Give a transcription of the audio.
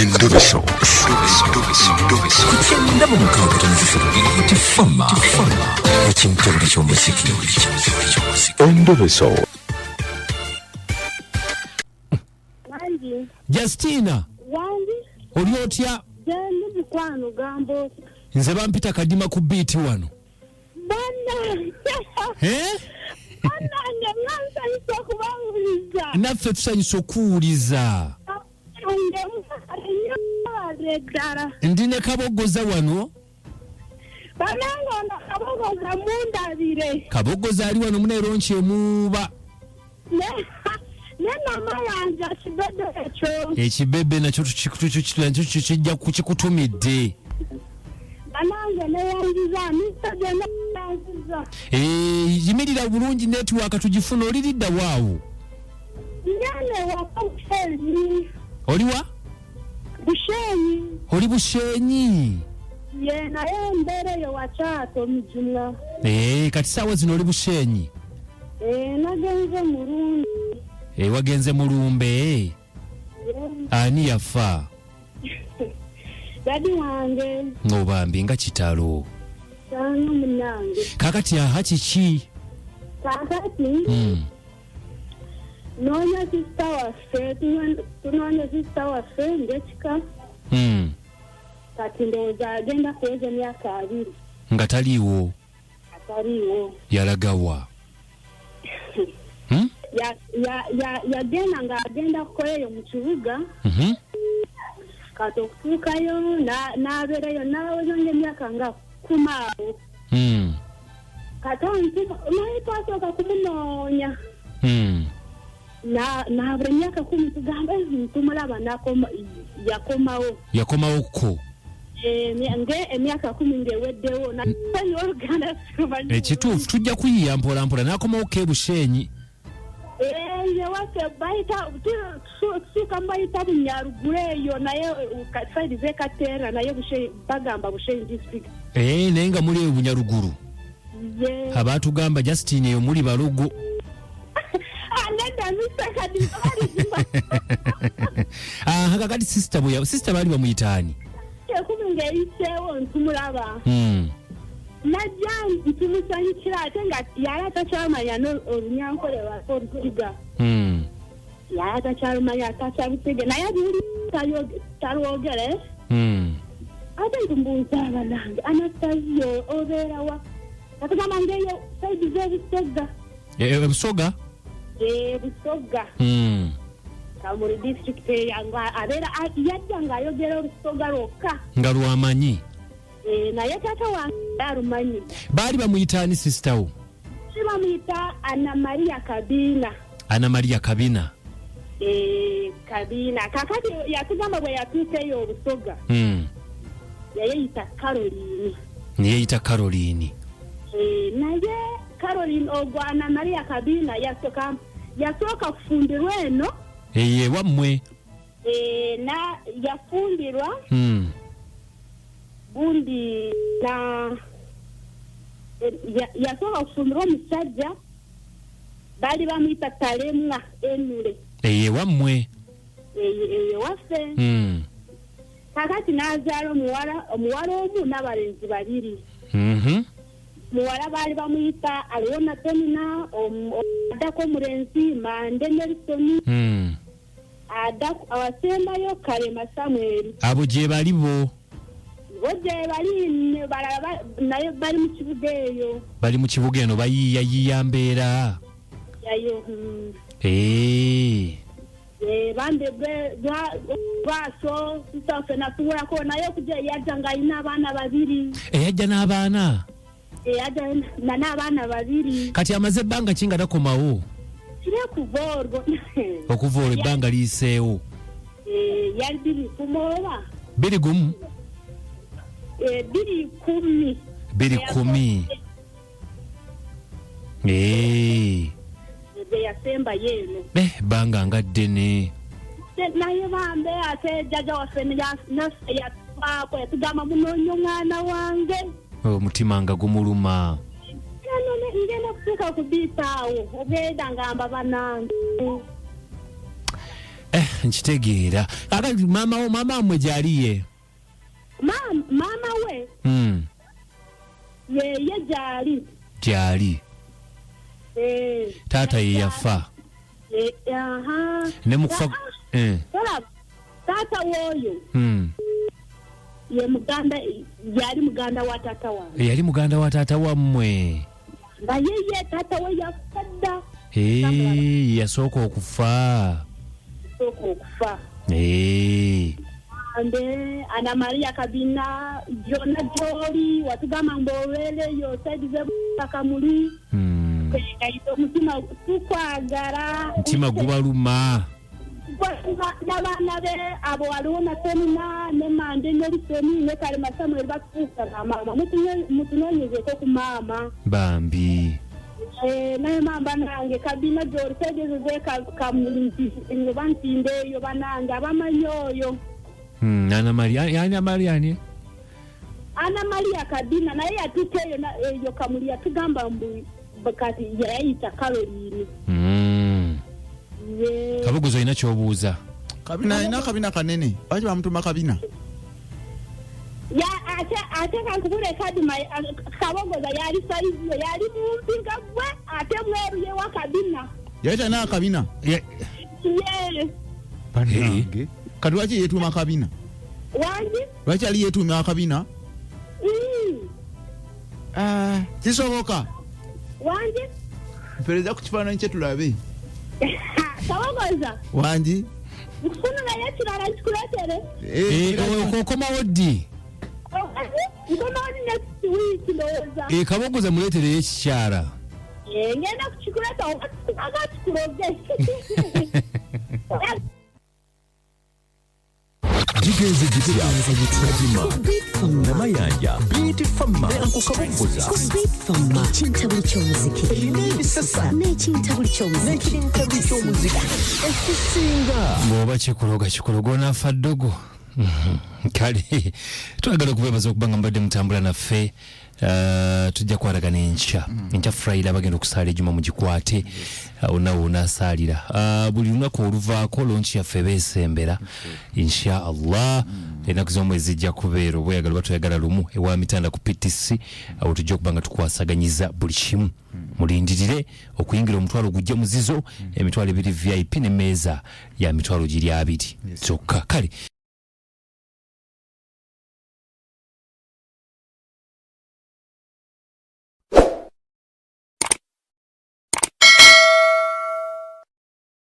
Endobeso. Kugenda mu mukaabutanzizo tifama ekintu buli ky'omuziki. Endobeso. Wange. Justina. Wange. Oli otya? Jende mukwano gambo. Nze bampita kadima ku beat wano. Bana. Anange mwansa kubabuliza. Naffe tusanyusa okuwuliza. Ndine kabogoza wano. Bananga onda kabogoza mundabire. Kabogoza ali wano muneronchi emuba. Nena mayanja kibebe ekyo. Ekibebe nakyo kijja kukikutumidde. Bananga neyanjiza misaje neyanjiza. Yimirira bulungi network tugifuna oliridda waawo. Njane wakamfeli. Oliwa? Bushenyi. Oli Bushenyi. Ye naye mbere yo wachato mjumla. Kati sawa zino oli Bushenyi. Nagenze Murundi. Wagenze Mulumbe. Ani yafa? Dadi wange. Ngobambi nga kitalo. Sano munange. Kakati aha kiki? Kakati. Nonya sister waffe, tunonya sister waffe ngekika. Kati ndowooza agenda kuweza emyaka 2. Nga taliiwo. Ataliiwo. Yalagawa. Yagenda ng'agenda kukoleyo mu kibuga. Kati okutuukayo n'abeerayo n'aweza ng'emyaka nga 10. Kati naye twasooka kumunoonya. Nabura emyaka 10 tugamba tumulaba yakomawo. Yakomawo ko. Emyaka 10 ngeweddewo nasanyi Oluganda simanyi. Ekituufu tujja kuyiya mpola mpola n'akomawo ke Bushenyi. Yewaffe bayita tusuuka mbayita Bunyaruguru eyo naye saidi z'Ekateera naye Bushenyi bagamba Bushenyi district. Naye nga muli Bunyaruguru. Abaatugamba Justin eyo muli Balugo. Kakati sister bali bamuyitaani. Kumingeyiseewo ntumulaba. Najja ntumusanyukira ate nga yali atakyamanya Munyankole wakoruga. Yali atakyamanya atakyabitege naye buli talwogere. Ate ntumbuuza abanange Anastasiyo obeerawa. Katugamba ngeyo saidi z'Ebusoga. Busoga? Busoga. Kamuri district yanga abera yajja ng'ayogera Busoga lwokka. Nga lwamanyi. Naye taata wange alumanyi. Baali bamuyitaani sister wo? Bamuyita Anna Maria Kabina. Anna Maria Kabina. Kabina. Kakati yatugamba bwe yatuuseyo Obusoga. Yayeyita Caroline. Yayeyita Caroline. Naye Caroline ogwo Anna Maria Kabina yasooka kufundirwa eno. Wammwe. Na yafundirwa. Bundi na yasooka kufundirwa omusajja baali bamuyita Talemwa Enule. Wammwe. Waffe. Kakati n'azaala omuwala omu n'abalenzi 2. Muwala baali bamuyita Aliona Penina, addako omulenzi Mande Nelson. Awasembayo Kalema Samuel. Abo gye bali bo. Bo gye bali naye bali mu kibuga eyo. Bali mu kibuga eno bayiiya mbeera. Yayo. Bande bwaso sisaffe natuulako naye okujja yajja ng'alina abaana 2. Yajja n'abaana? Yajja n'abaana 2. Kati amaze ebbanga ki nga takomawo? Okuva olwo ebbanga liyiseewo. Yali 210. 210? 210. 210. Yasemba yeeno. Ebbanga nga ddene. Naye bambe ate jjajja waffe naffe yatwaako yatugamba munoonya omwana wange. Omutima nga gumuluma. Ngenda kutuuka ku biitaawo obeera ngamba banange. nkitegeera kakati mama mwe gyaliye mama we ye gyali taata ye yafa ne mukufa taata woyo ye Muganda yali Muganda wa taata wange yali Muganda wa taata wammwe nga ye taata we yafadda yasooka okufa ande Ana Maria Kabina jona joli watugamba mbowereyo saidize bakamuli kaito mutima tukwagala mutima gubaluma n'abaana be abo waliwo Nansana ne Mande n'oluseni ne Kalema Samuel bakufuuka na mama mutunoonyezeko ku maama bambi naye mamba nange Kabina gyoli tegezeze kamuli nti bantindeeyo banange abamanyi oyo Ana Maria Kabina naye yatuteeyo eyo kamuli yatugamba mbu kati yayita Caroline Kabuguzo ina kyobuuza Kabina ina Kabina kanene lwaki bamutuma Kabina ate kankubule kadima Kabogoza yali saizi yali mumpinga gwe ate mweru ye wa Kabina yaita na Kabina panange kati lwaki yeetuma Kabina Wange lwaki ali yeetuma Kabina kisoboka Wange pereza ku kifaananyi kye tulabe Kabogoza Wange nkufuna naye kirala kikuleetere okomawo ddi nkomawo ni next week ndowooza Kabogoza muleetereyo ekikyala ngenda kukikuleta agakikuloge Jigeze gitya Kazima Namayanja Biti Fama Nkukabuguza Ekintabuli ky'omuziki Nebisasa n'ekintabuli ky'omuziki Ekusinga bw'oba kikuloga onaafa ddogo kale twagala okubeebaza okubanga mbadde mutambula naffe tujja kwaragana enkya Friday abagenda okusaala ejjuma mugikwate onawo onaasaalira buli lunaku oluvaako lonki yaffe beesembera insha Allah ennaku z'omwezi zijja kubeera oba oyagala oba toyagala lumu ewa mitanda ku PTC awo tujja okuba nga tukwasaganyiza buli kimu mulindirire okuyingira omutwalo gujja muzizo emitwalo 2 VIP n'emmeeza ya mitwalo giri 2 kyokka kale